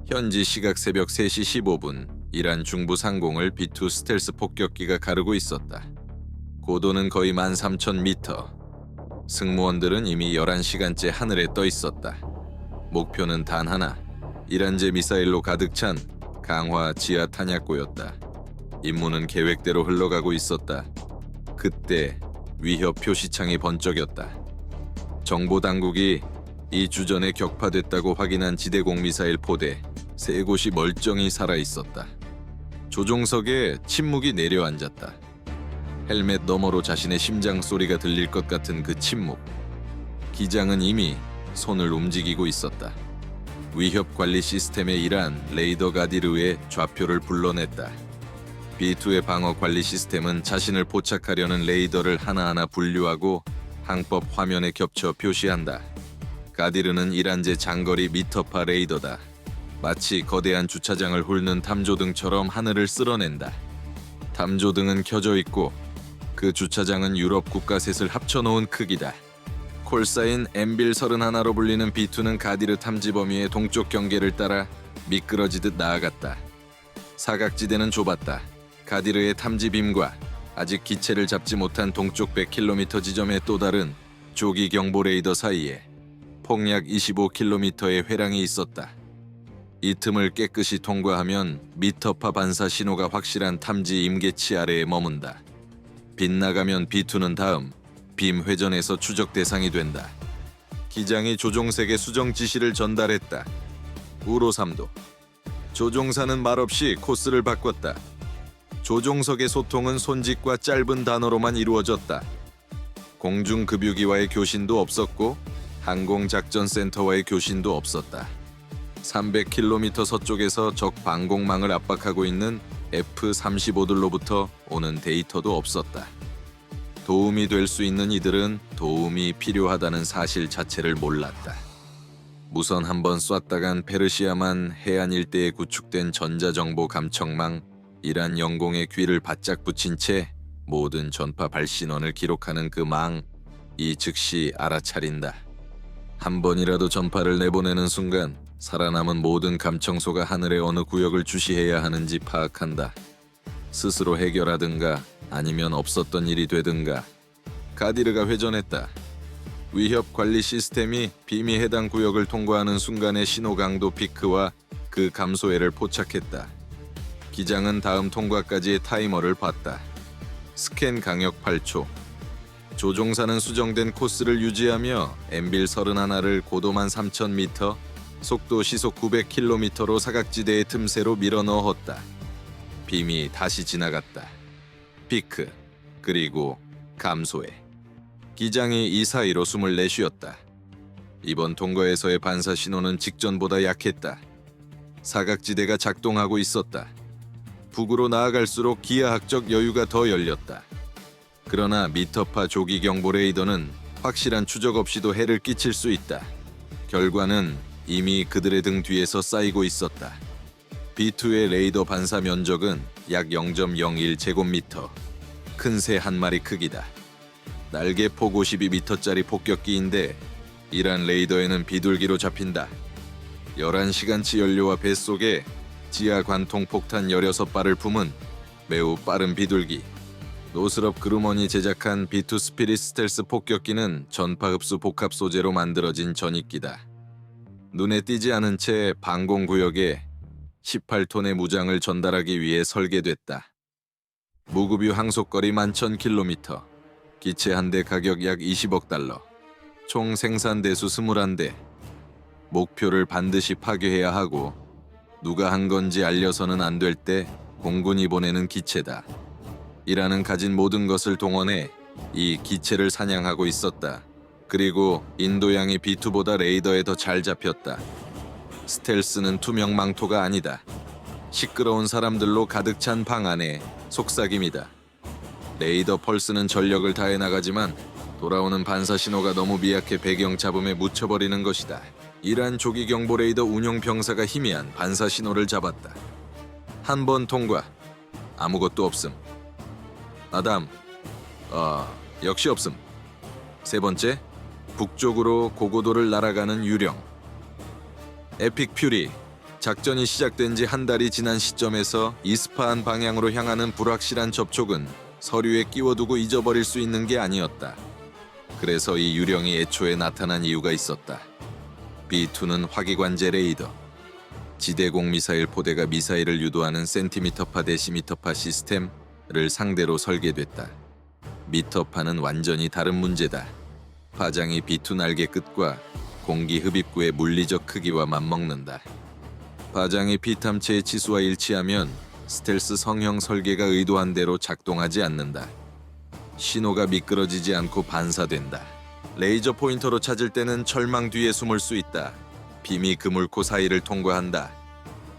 현지 시각 새벽 3시 15분, 이란 중부 상공을 B2 스텔스 폭격기가 가르고 있었다. 고도는 거의 13,000m. 승무원들은 이미 11시간째 하늘에 떠 있었다. 목표는 단 하나, 이란제 미사일로 가득 찬 강화 지하 탄약고였다. 임무는 계획대로 흘러가고 있었다. 그때 위협 표시창이 번쩍였다. 정보당국이 이 주전에 격파됐다고 확인한 지대공 미사일 포대 3곳이 멀쩡히 살아있었다. 조종석에 침묵이 내려앉았다. 헬멧 너머로 자신의 심장 소리가 들릴 것 같은 그 침묵. 기장은 이미 손을 움직이고 있었다. 위협 관리 시스템의 일환 레이더 가디르의 좌표를 불러냈다. B2의 방어 관리 시스템은 자신을 포착하려는 레이더를 하나하나 분류하고 항법 화면에 겹쳐 표시한다. 가디르는 이란제 장거리 미터파 레이더다. 마치 거대한 주차장을 훑는 탐조등처럼 하늘을 쓸어낸다. 탐조등은 켜져 있고 그 주차장은 유럽 국가 셋을 합쳐놓은 크기다. 콜사인 엠빌 31로 불리는 B2는 가디르 탐지 범위의 동쪽 경계를 따라 미끄러지듯 나아갔다. 사각지대는 좁았다. 가디르의 탐지빔과 아직 기체를 잡지 못한 동쪽 100km 지점의 또 다른 조기 경보 레이더 사이에 폭약 25km의 회랑이 있었다. 이 틈을 깨끗이 통과하면 미터파 반사 신호가 확실한 탐지 임계치 아래에 머문다. 빗나가면 B2는 다음 빔 회전에서 추적 대상이 된다. 기장이 조종색의 수정 지시를 전달했다. 우로 3도. 조종사는 말없이 코스를 바꿨다. 조종석의 소통은 손짓과 짧은 단어로만 이루어졌다. 공중급유기와의 교신도 없었고 항공작전센터와의 교신도 없었다. 300km 서쪽에서 적 방공망을 압박하고 있는 F-35들로부터 오는 데이터도 없었다. 도움이 될 수 있는 이들은 도움이 필요하다는 사실 자체를 몰랐다. 무선 한번 쐈다간 페르시아만 해안 일대에 구축된 전자정보 감청망 이란 영공의 귀를 바짝 붙인 채 모든 전파 발신원을 기록하는 그 망, 이 즉시 알아차린다. 한 번이라도 전파를 내보내는 순간 살아남은 모든 감청소가 하늘의 어느 구역을 주시해야 하는지 파악한다. 스스로 해결하든가 아니면 없었던 일이 되든가. 가디르가 회전했다. 위협 관리 시스템이 빔이 해당 구역을 통과하는 순간의 신호 강도 피크와 그 감소에를 포착했다. 기장은 다음 통과까지의 타이머를 봤다. 스캔 강역 8초. 조종사는 수정된 코스를 유지하며 엠빌 31를 고도만 3,000m, 속도 시속 900km로 사각지대의 틈새로 밀어 넣었다. 빔이 다시 지나갔다. 피크, 그리고 감소해. 기장이 이 사이로 숨을 내쉬었다. 이번 통과에서의 반사 신호는 직전보다 약했다. 사각지대가 작동하고 있었다. 북으로 나아갈수록 기하학적 여유가 더 열렸다. 그러나 미터파 조기 경보 레이더는 확실한 추적 없이도 해를 끼칠 수 있다. 결과는 이미 그들의 등 뒤에서 쌓이고 있었다. B2의 레이더 반사 면적은 약 0.01제곱미터. 큰 새 한 마리 크기다. 날개 폭 52m짜리 폭격기인데 이란 레이더에는 비둘기로 잡힌다. 11시간치 연료와 뱃속에 지하 관통 폭탄 16발을 품은 매우 빠른 비둘기. 노스럽 그루먼이 제작한 B2 스피릿 스텔스 폭격기는 전파 흡수 복합 소재로 만들어진 전익기다. 눈에 띄지 않은 채 방공구역에 18톤의 무장을 전달하기 위해 설계됐다. 무급유 항속거리 11,000km, 기체 한 대 가격 약 20억 달러, 총 생산 대수 21대. 목표를 반드시 파괴해야 하고 누가 한 건지 알려서는 안 될 때 공군이 보내는 기체다. 이란은 가진 모든 것을 동원해 이 기체를 사냥하고 있었다. 그리고 인도양이 B2보다 레이더에 더 잘 잡혔다. 스텔스는 투명 망토가 아니다. 시끄러운 사람들로 가득 찬 방 안에 속삭임이다. 레이더 펄스는 전력을 다해 나가지만 돌아오는 반사 신호가 너무 미약해 배경 잡음에 묻혀버리는 것이다. 이란 조기 경보 레이더 운용 병사가 희미한 반사 신호를 잡았다. 한 번 통과. 아무것도 없음. 아담. 역시 없음. 세 번째. 북쪽으로 고고도를 날아가는 유령. 에픽 퓨리. 작전이 시작된 지 한 달이 지난 시점에서 이스파한 방향으로 향하는 불확실한 접촉은 서류에 끼워두고 잊어버릴 수 있는 게 아니었다. 그래서 이 유령이 애초에 나타난 이유가 있었다. B2는 화기관제 레이더. 지대공 미사일 포대가 미사일을 유도하는 센티미터파 데시미터파 시스템을 상대로 설계됐다. 미터파는 완전히 다른 문제다. 파장이 B2 날개 끝과 공기 흡입구의 물리적 크기와 맞먹는다. 파장이 피탐체의 치수와 일치하면 스텔스 성형 설계가 의도한 대로 작동하지 않는다. 신호가 미끄러지지 않고 반사된다. 레이저 포인터로 찾을 때는 철망 뒤에 숨을 수 있다. 빔이 그물코 사이를 통과한다.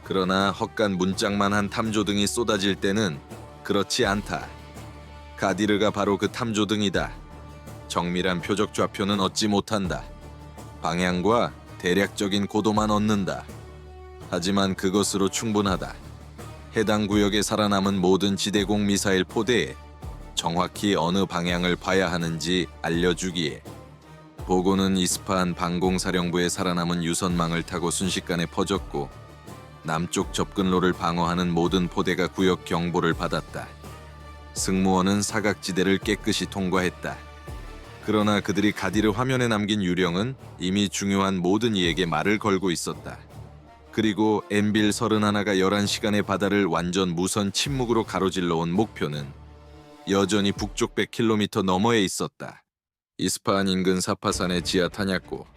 그러나 헛간 문짝만한 탐조등이 쏟아질 때는 그렇지 않다. 가디르가 바로 그 탐조등이다. 정밀한 표적 좌표는 얻지 못한다. 방향과 대략적인 고도만 얻는다. 하지만 그것으로 충분하다. 해당 구역에 살아남은 모든 지대공 미사일 포대에 정확히 어느 방향을 봐야 하는지 알려주기에. 보고는 이스파한 방공사령부에 살아남은 유선망을 타고 순식간에 퍼졌고 남쪽 접근로를 방어하는 모든 포대가 구역 경보를 받았다. 승무원은 사각지대를 깨끗이 통과했다. 그러나 그들이 가디르 화면에 남긴 유령은 이미 중요한 모든 이에게 말을 걸고 있었다. 그리고 엔빌 31가 11시간의 바다를 완전 무선 침묵으로 가로질러 온 목표는 여전히 북쪽 100km 너머에 있었다. 이스파한 인근 사파산의 지하 탄약고.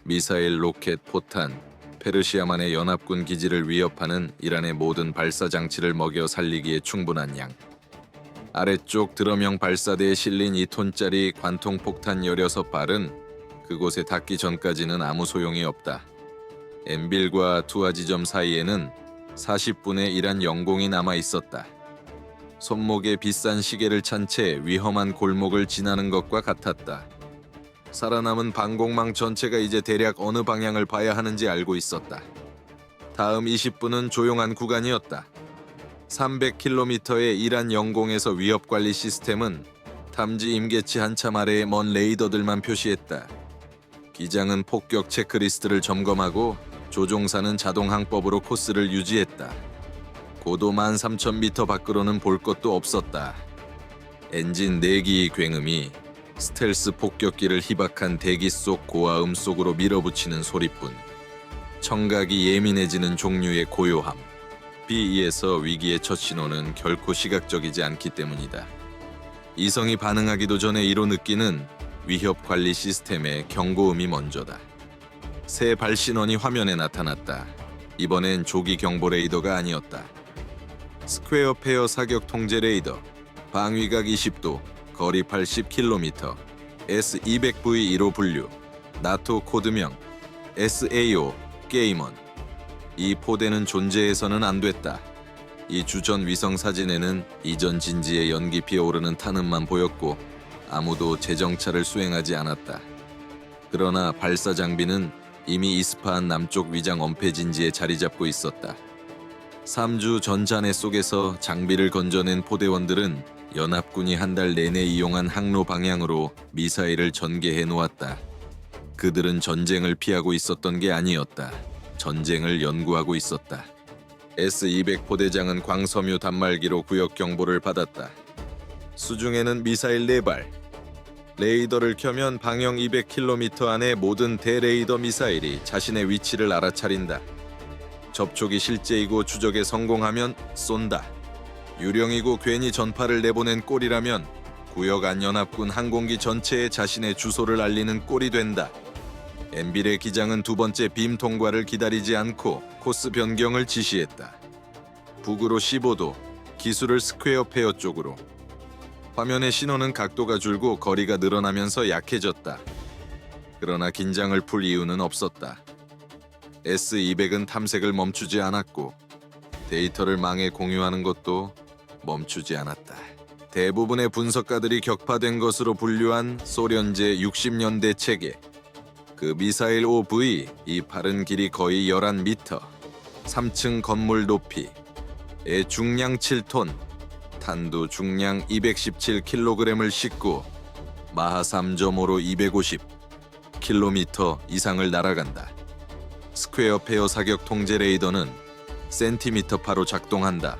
미사일, 로켓, 포탄, 페르시아만의 연합군 기지를 위협하는 이란의 모든 발사 장치를 먹여 살리기에 충분한 양. 아래쪽 드럼형 발사대에 실린 2톤짜리 관통 폭탄 16발은 그곳에 닿기 전까지는 아무 소용이 없다. 엔빌과 투하 지점 사이에는 40분의 이란 영공이 남아 있었다. 손목에 비싼 시계를 찬 채 위험한 골목을 지나는 것과 같았다. 살아남은 방공망 전체가 이제 대략 어느 방향을 봐야 하는지 알고 있었다. 다음 20분은 조용한 구간이었다. 300km의 이란 영공에서 위협관리 시스템은 탐지 임계치 한참 아래의 먼 레이더들만 표시했다. 기장은 폭격 체크리스트를 점검하고 조종사는 자동 항법으로 코스를 유지했다. 고도 13,000m 밖으로는 볼 것도 없었다. 엔진 4기의 굉음이 스텔스 폭격기를 희박한 대기 속 고화음 속으로 밀어붙이는 소리뿐. 청각이 예민해지는 종류의 고요함. B2에서 위기의 첫 신호는 결코 시각적이지 않기 때문이다. 이성이 반응하기도 전에 이로 느끼는 위협 관리 시스템의 경고음이 먼저다. 새 발신원이 화면에 나타났다. 이번엔 조기 경보 레이더가 아니었다. 스퀘어 페어 사격 통제 레이더, 방위각 20도, 거리 80km, S200V1호 분류, 나토 코드명, SAO, 게이먼. 이 포대는 존재해서는 안 됐다. 이 주전 위성 사진에는 이전 진지에 연기 피어오르는 탄음만 보였고 아무도 재정찰을 수행하지 않았다. 그러나 발사 장비는 이미 이스파한 남쪽 위장 엄폐 진지에 자리 잡고 있었다. 3주 전잔해 속에서 장비를 건져낸 포대원들은 연합군이 한 달 내내 이용한 항로 방향으로 미사일을 전개해 놓았다. 그들은 전쟁을 피하고 있었던 게 아니었다. 전쟁을 연구하고 있었다. S200 포대장은 광섬유 단말기로 구역 경보를 받았다. 수중에는 미사일 4발. 레이더를 켜면 방형 200km 안의 모든 대레이더 미사일이 자신의 위치를 알아차린다. 접촉이 실제이고 추적에 성공하면 쏜다. 유령이고 괜히 전파를 내보낸 꼴이라면 구역 안 연합군 항공기 전체에 자신의 주소를 알리는 꼴이 된다. 엔빌의 기장은 두 번째 빔 통과를 기다리지 않고 코스 변경을 지시했다. 북으로 15도, 기술을 스퀘어 페어 쪽으로. 화면의 신호는 각도가 줄고 거리가 늘어나면서 약해졌다. 그러나 긴장을 풀 이유는 없었다. S200은 탐색을 멈추지 않았고 데이터를 망에 공유하는 것도 멈추지 않았다. 대부분의 분석가들이 격파된 것으로 분류한 소련제 60년대 체계. 그 미사일 OV, 이 발은 길이 거의 11m, 3층 건물 높이, 의 중량 7톤, 탄두 중량 217kg을 싣고 마하 3.5로 250km 이상을 날아간다. 스퀘어 페어 사격 통제 레이더는 센티미터파로 작동한다.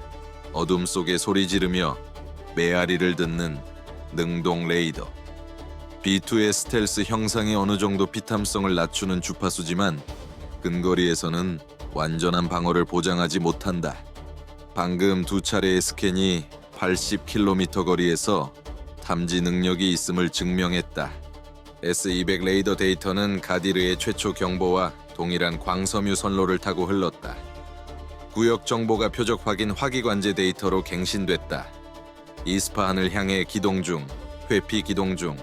어둠 속에 소리 지르며 메아리를 듣는 능동 레이더. B2의 스텔스 형상이 어느 정도 피탐성을 낮추는 주파수지만 근거리에서는 완전한 방어를 보장하지 못한다. 방금 두 차례의 스캔이 80km 거리에서 탐지 능력이 있음을 증명했다. S200 레이더 데이터는 가디르의 최초 경보와 동일한 광섬유 선로를 타고 흘렀다. 구역 정보가 표적 확인 화기관제 데이터로 갱신됐다. 이스파한을 향해 기동 중, 회피 기동 중.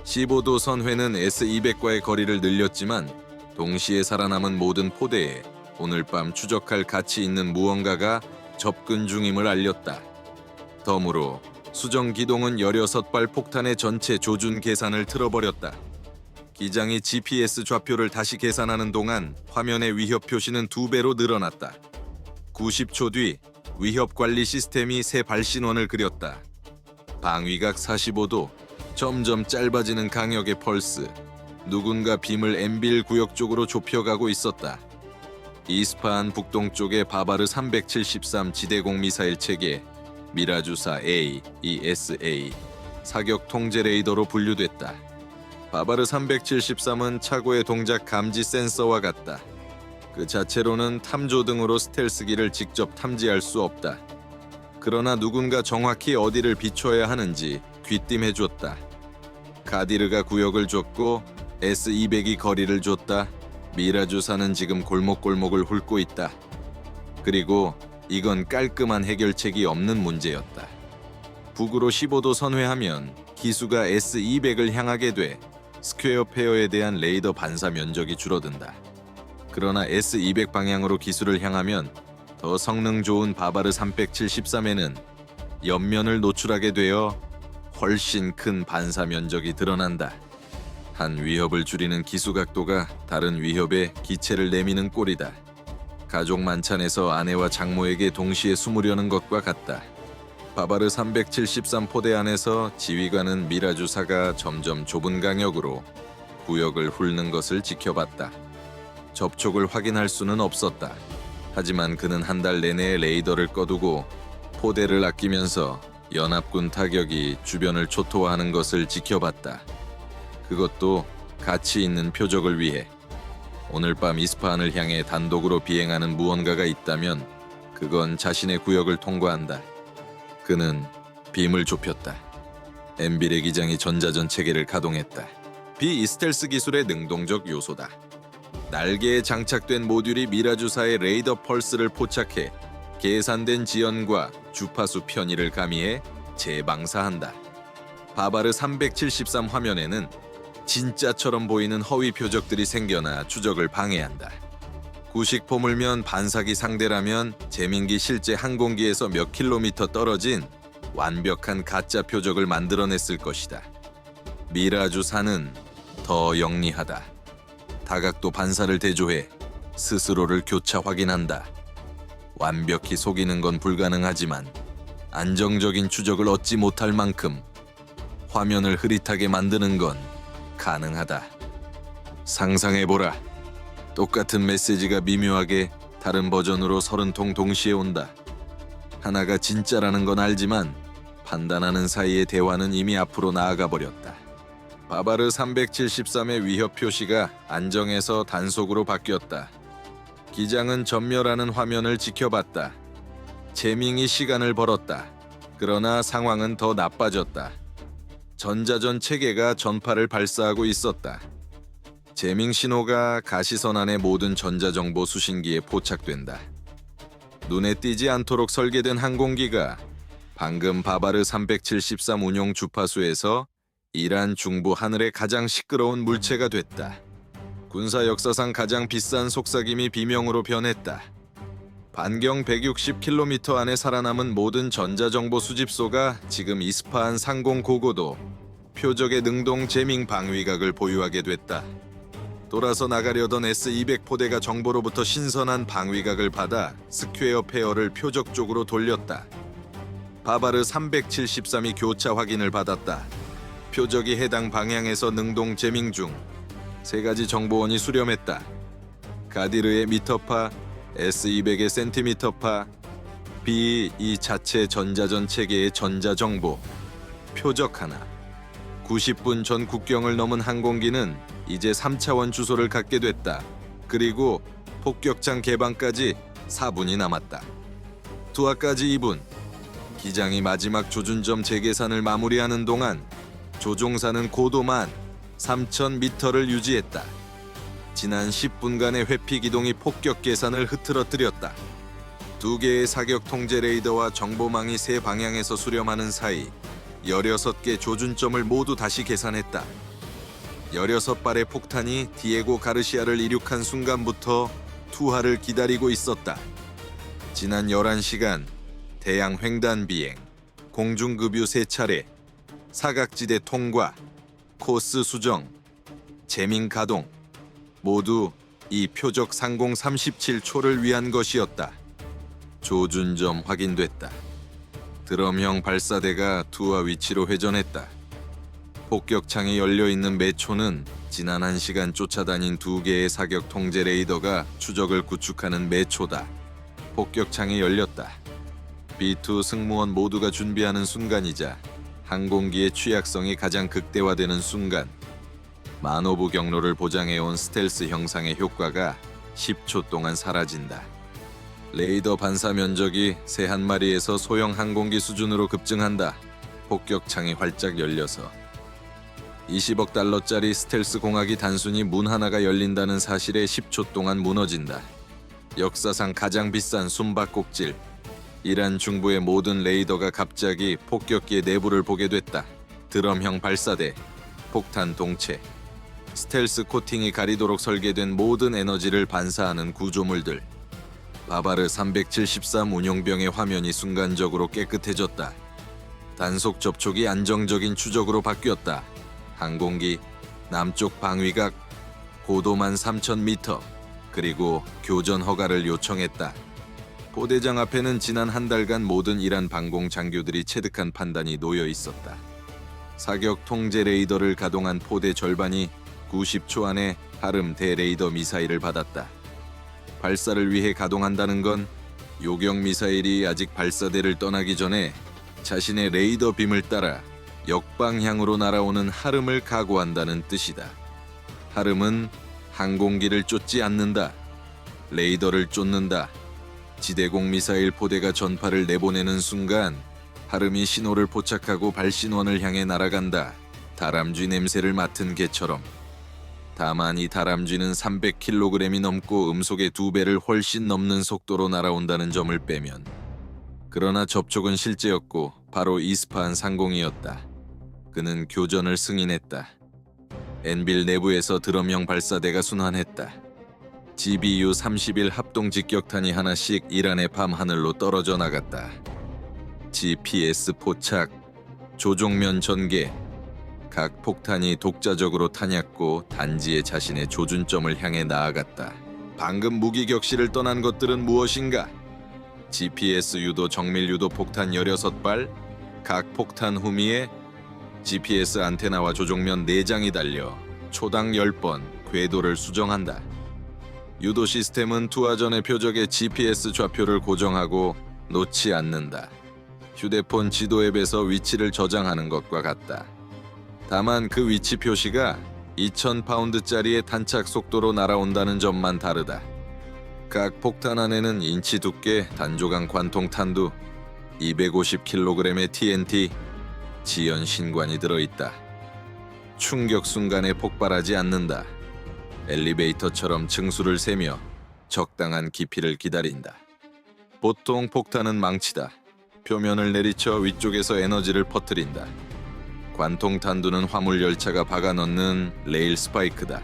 15도 선회는 S200과의 거리를 늘렸지만 동시에 살아남은 모든 포대에 오늘 밤 추적할 가치 있는 무언가가 접근 중임을 알렸다. 덤으로 수정 기동은 16발 폭탄의 전체 조준 계산을 틀어버렸다. 기장이 GPS 좌표를 다시 계산하는 동안 화면의 위협 표시는 2배로 늘어났다. 90초 뒤 위협 관리 시스템이 새 발신원을 그렸다. 방위각 45도, 점점 짧아지는 강역의 펄스. 누군가 빔을 엠빌 구역 쪽으로 좁혀가고 있었다. 이스파한 북동쪽의 바바르 373 지대공 미사일 체계, 미라주사 A, ESA, 사격 통제 레이더로 분류됐다. 바바르 373은 차고의 동작 감지 센서와 같다. 그 자체로는 탐조 등으로 스텔스기를 직접 탐지할 수 없다. 그러나 누군가 정확히 어디를 비춰야 하는지 귀띔해줬다. 가디르가 구역을 줬고 S200이 거리를 줬다. 미라주사는 지금 골목골목을 훑고 있다. 그리고 이건 깔끔한 해결책이 없는 문제였다. 북으로 15도 선회하면 기수가 S200을 향하게 돼 스퀘어 페어에 대한 레이더 반사 면적이 줄어든다. 그러나 S200 방향으로 기수를 향하면 더 성능 좋은 바바르 373에는 옆면을 노출하게 되어 훨씬 큰 반사 면적이 드러난다. 한 위협을 줄이는 기수 각도가 다른 위협에 기체를 내미는 꼴이다. 가족 만찬에서 아내와 장모에게 동시에 숨으려는 것과 같다. 바바르 373 포대 안에서 지휘관은 미라주사가 점점 좁은 강역으로 구역을 훑는 것을 지켜봤다. 접촉을 확인할 수는 없었다. 하지만 그는 한 달 내내 레이더를 꺼두고 포대를 아끼면서 연합군 타격이 주변을 초토화하는 것을 지켜봤다. 그것도 가치 있는 표적을 위해. 오늘 밤 이스파한을 향해 단독으로 비행하는 무언가가 있다면 그건 자신의 구역을 통과한다. 그는 빔을 좁혔다. 엠빌의 기장이 전자전 체계를 가동했다. 비스텔스 기술의 능동적 요소다. 날개에 장착된 모듈이 미라주사의 레이더 펄스를 포착해 계산된 지연과 주파수 편의를 가미해 재방사한다. 바바르 373 화면에는 진짜처럼 보이는 허위 표적들이 생겨나 추적을 방해한다. 구식 포물면 반사기 상대라면 재민기 실제 항공기에서 몇 킬로미터 떨어진 완벽한 가짜 표적을 만들어냈을 것이다. 미라주사는 더 영리하다. 다각도 반사를 대조해 스스로를 교차 확인한다. 완벽히 속이는 건 불가능하지만 안정적인 추적을 얻지 못할 만큼 화면을 흐릿하게 만드는 건 가능하다. 상상해보라. 똑같은 메시지가 미묘하게 다른 버전으로 30통 동시에 온다. 하나가 진짜라는 건 알지만 판단하는 사이에 대화는 이미 앞으로 나아가 버렸다. 바바르 373의 위협 표시가 안정에서 단속으로 바뀌었다. 기장은 전멸하는 화면을 지켜봤다. 제밍이 시간을 벌었다. 그러나 상황은 더 나빠졌다. 전자전 체계가 전파를 발사하고 있었다. 제밍 신호가 가시선 안의 모든 전자정보 수신기에 포착된다. 눈에 띄지 않도록 설계된 항공기가 방금 바바르 373 운용 주파수에서 이란 중부 하늘의 가장 시끄러운 물체가 됐다. 군사 역사상 가장 비싼 속삭임이 비명으로 변했다. 반경 160km 안에 살아남은 모든 전자정보 수집소가 지금 이스파한 상공 고고도 표적의 능동 제밍 방위각을 보유하게 됐다. 돌아서 나가려던 S200 포대가 정보로부터 신선한 방위각을 받아 스퀘어 페어를 표적 쪽으로 돌렸다. 바바르 373이 교차 확인을 받았다. 표적이 해당 방향에서 능동 제밍 중. 3가지 정보원이 수렴했다. 가디르의 미터파, S200의 센티미터파, B 이 자체 전자전 체계의 전자정보, 표적 하나. 90분 전 국경을 넘은 항공기는 이제 3차원 주소를 갖게 됐다. 그리고 폭격장 개방까지 4분이 남았다. 투하까지 2분. 기장이 마지막 조준점 재계산을 마무리하는 동안 조종사는 고도만 3,000m를 유지했다. 지난 10분간의 회피 기동이 폭격 계산을 흐트러뜨렸다. 두 개의 사격 통제 레이더와 정보망이 세 방향에서 수렴하는 사이 16개 조준점을 모두 다시 계산했다. 16발의 폭탄이 디에고 가르시아를 이륙한 순간부터 투하를 기다리고 있었다. 지난 11시간 대양 횡단 비행, 공중급유 3차례, 사각지대 통과, 코스 수정, 재민 가동 모두 이 표적 상공 37초를 위한 것이었다. 조준점 확인됐다. 드럼형 발사대가 투하 위치로 회전했다. 폭격창이 열려있는 매초는 지난 1시간 쫓아다닌 두 개의 사격 통제 레이더가 추적을 구축하는 매초다. 폭격창이 열렸다. B2 승무원 모두가 준비하는 순간이자 항공기의 취약성이 가장 극대화되는 순간, 만호부 경로를 보장해온 스텔스 형상의 효과가 10초 동안 사라진다. 레이더 반사 면적이 새 한 마리에서 소형 항공기 수준으로 급증한다. 폭격창이 활짝 열려서 20억 달러짜리 스텔스 공학이 단순히 문 하나가 열린다는 사실에 10초 동안 무너진다. 역사상 가장 비싼 숨바꼭질. 이란 중부의 모든 레이더가 갑자기 폭격기의 내부를 보게 됐다. 드럼형 발사대, 폭탄 동체, 스텔스 코팅이 가리도록 설계된 모든 에너지를 반사하는 구조물들. 바바르 373 운용병의 화면이 순간적으로 깨끗해졌다. 단속 접촉이 안정적인 추적으로 바뀌었다. 항공기, 남쪽 방위각, 고도만 3,000m, 그리고 교전 허가를 요청했다. 포대장 앞에는 지난 한 달간 모든 이란 방공 장교들이 체득한 판단이 놓여 있었다. 사격 통제 레이더를 가동한 포대 절반이 90초 안에 하름 대레이더 미사일을 받았다. 발사를 위해 가동한다는 건 요격 미사일이 아직 발사대를 떠나기 전에 자신의 레이더 빔을 따라 역방향으로 날아오는 하름을 각오한다는 뜻이다. 하름은 항공기를 쫓지 않는다. 레이더를 쫓는다. 지대공 미사일 포대가 전파를 내보내는 순간 하름이 신호를 포착하고 발신원을 향해 날아간다. 다람쥐 냄새를 맡은 개처럼. 다만 이 다람쥐는 300kg이 넘고 음속의 2배를 훨씬 넘는 속도로 날아온다는 점을 빼면. 그러나 접촉은 실제였고 바로 이스파한 상공이었다. 그는 교전을 승인했다. 엔빌 내부에서 드럼형 발사대가 순환했다. GBU-31 합동 직격탄이 하나씩 이란의 밤하늘로 떨어져 나갔다. GPS 포착, 조종면 전개. 각 폭탄이 독자적으로 타냐고 단지의 자신의 조준점을 향해 나아갔다. 방금 무기 격실을 떠난 것들은 무엇인가? GPS 유도 정밀 유도 폭탄 16발, 각 폭탄 후미에 GPS 안테나와 조종면 4장이 달려 초당 10번 궤도를 수정한다. 유도 시스템은 투하 전의 표적의 GPS 좌표를 고정하고 놓지 않는다. 휴대폰 지도 앱에서 위치를 저장하는 것과 같다. 다만 그 위치 표시가 2,000파운드짜리의 탄착 속도로 날아온다는 점만 다르다. 각 폭탄 안에는 인치 두께 단조각 관통 탄두, 250kg의 TNT, 지연 신관이 들어있다. 충격 순간에 폭발하지 않는다. 엘리베이터처럼 층수를 세며 적당한 깊이를 기다린다. 보통 폭탄은 망치다. 표면을 내리쳐 위쪽에서 에너지를 퍼뜨린다. 관통 탄두는 화물 열차가 박아 넣는 레일 스파이크다.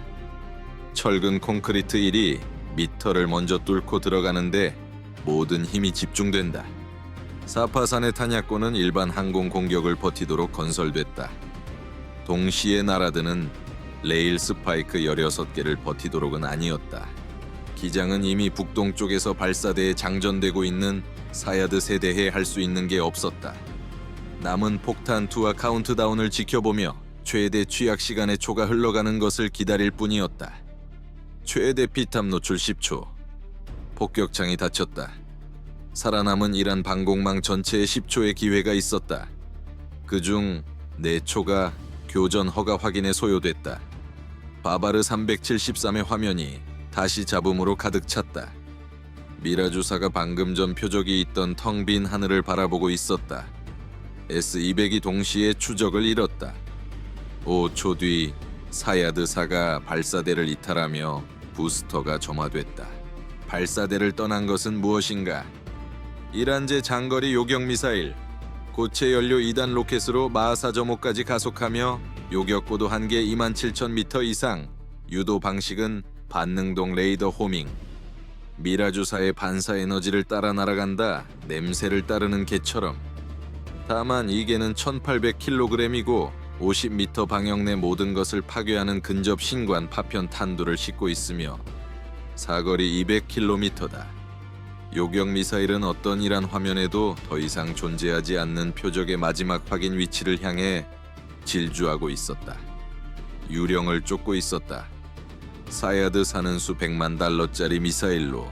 철근 콘크리트 1이 미터를 먼저 뚫고 들어가는데 모든 힘이 집중된다. 사파산의 탄약고는 일반 항공 공격을 버티도록 건설됐다. 동시에 날아드는 레일 스파이크 16개를 버티도록은 아니었다. 기장은 이미 북동쪽에서 발사대에 장전되고 있는 사야드 세대에 할 수 있는 게 없었다. 남은 폭탄 투하 카운트다운을 지켜보며 최대 취약 시간의 초가 흘러가는 것을 기다릴 뿐이었다. 최대 피탑 노출 10초. 폭격창이 닫혔다. 살아남은 이란 방공망 전체에 10초의 기회가 있었다. 그중 4초가 교전 허가 확인에 소요됐다. 바바르 373의 화면이 다시 잡음으로 가득 찼다. 미라주사가 방금 전 표적이 있던 텅 빈 하늘을 바라보고 있었다. S-200이 동시에 추적을 잃었다. 5초 뒤 사야드사가 발사대를 이탈하며 부스터가 점화됐다. 발사대를 떠난 것은 무엇인가? 이란제 장거리 요격 미사일, 고체 연료 2단 로켓으로 마하사점호까지 가속하며 요격고도 한계 27,000m 이상, 유도 방식은 반능동 레이더 호밍. 미라주사의 반사 에너지를 따라 날아간다, 냄새를 따르는 개처럼. 다만 이 개는 1800kg이고 50m 방역 내 모든 것을 파괴하는 근접 신관 파편 탄두를 싣고 있으며 사거리 200km다. 요격 미사일은 어떤 이란 화면에도 더 이상 존재하지 않는 표적의 마지막 확인 위치를 향해 질주하고 있었다. 유령을 쫓고 있었다. 사야드 사는 수 100만 달러짜리 미사일로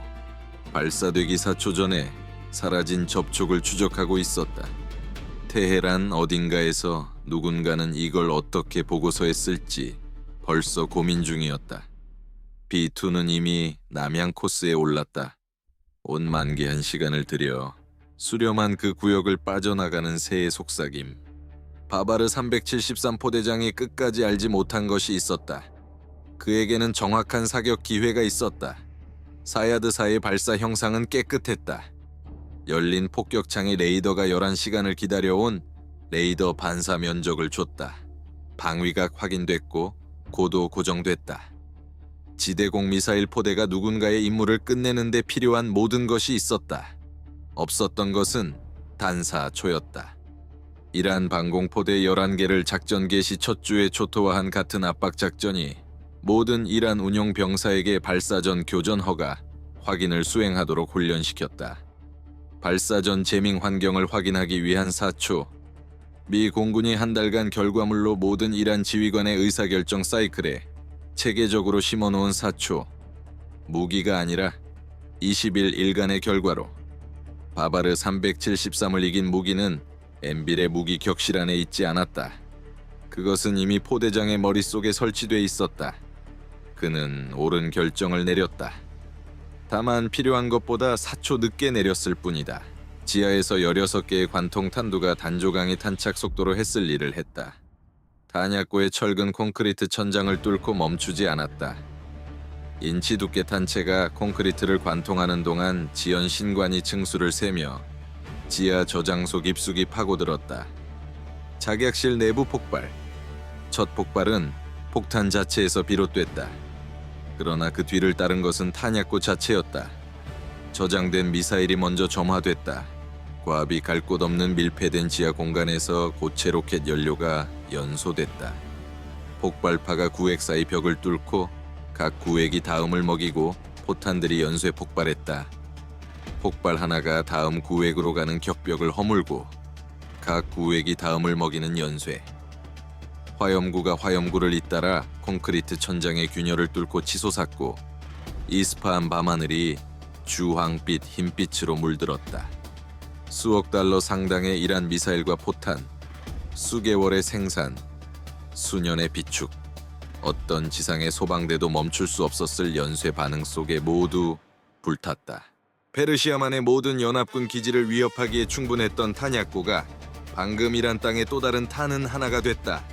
발사되기 4초 전에 사라진 접촉을 추적하고 있었다. 테헤란 어딘가에서 누군가는 이걸 어떻게 보고서에 쓸지 벌써 고민 중이었다. B2는 이미 남양 코스에 올랐다. 온 만개한 시간을 들여 수렴한 그 구역을 빠져나가는 새의 속삭임. 바바르 373 포대장이 끝까지 알지 못한 것이 있었다. 그에게는 정확한 사격 기회가 있었다. 사야드사의 발사 형상은 깨끗했다. 열린 폭격창의 레이더가 11시간을 기다려온 레이더 반사 면적을 줬다. 방위각 확인됐고 고도 고정됐다. 지대공 미사일 포대가 누군가의 임무를 끝내는 데 필요한 모든 것이 있었다. 없었던 것은 단사초였다. 이란 방공포대 11개를 작전 개시 첫 주에 초토화한 같은 압박작전이 모든 이란 운용 병사에게 발사 전 교전 허가 확인을 수행하도록 훈련시켰다. 발사 전 재밍 환경을 확인하기 위한 4초. 미 공군이 한 달간 결과물로 모든 이란 지휘관의 의사결정 사이클에 체계적으로 심어놓은 4초. 무기가 아니라 20일 일간의 결과로 바바르 373을 이긴 무기는 엔빌의 무기 격실 안에 있지 않았다. 그것은 이미 포대장의 머릿속에 설치돼 있었다. 그는 옳은 결정을 내렸다. 다만 필요한 것보다 4초 늦게 내렸을 뿐이다. 지하에서 16개의 관통 탄두가 단조강의 탄착 속도로 했을 일을 했다. 탄약고의 철근 콘크리트 천장을 뚫고 멈추지 않았다. 인치 두께 탄체가 콘크리트를 관통하는 동안 지연 신관이 층수를 세며 지하 저장소 깊숙이 파고들었다. 작약실 내부 폭발. 첫 폭발은 폭탄 자체에서 비롯됐다. 그러나 그 뒤를 따른 것은 탄약고 자체였다. 저장된 미사일이 먼저 점화됐다. 과압이 갈 곳 없는 밀폐된 지하 공간에서 고체 로켓 연료가 연소됐다. 폭발파가 구획 사이 벽을 뚫고 각 구획이 다음을 먹이고 포탄들이 연쇄 폭발했다. 폭발 하나가 다음 구획으로 가는 격벽을 허물고 각 구획이 다음을 먹이는 연쇄. 화염구가 화염구를 잇따라 콘크리트 천장의 균열을 뚫고 치솟았고 이스파한 밤하늘이 주황빛 흰빛으로 물들었다. 수억 달러 상당의 이란 미사일과 포탄, 수개월의 생산, 수년의 비축, 어떤 지상의 소방대도 멈출 수 없었을 연쇄 반응 속에 모두 불탔다. 페르시아만의 모든 연합군 기지를 위협하기에 충분했던 탄약고가 방금 이란 땅의 또 다른 탄은 하나가 됐다.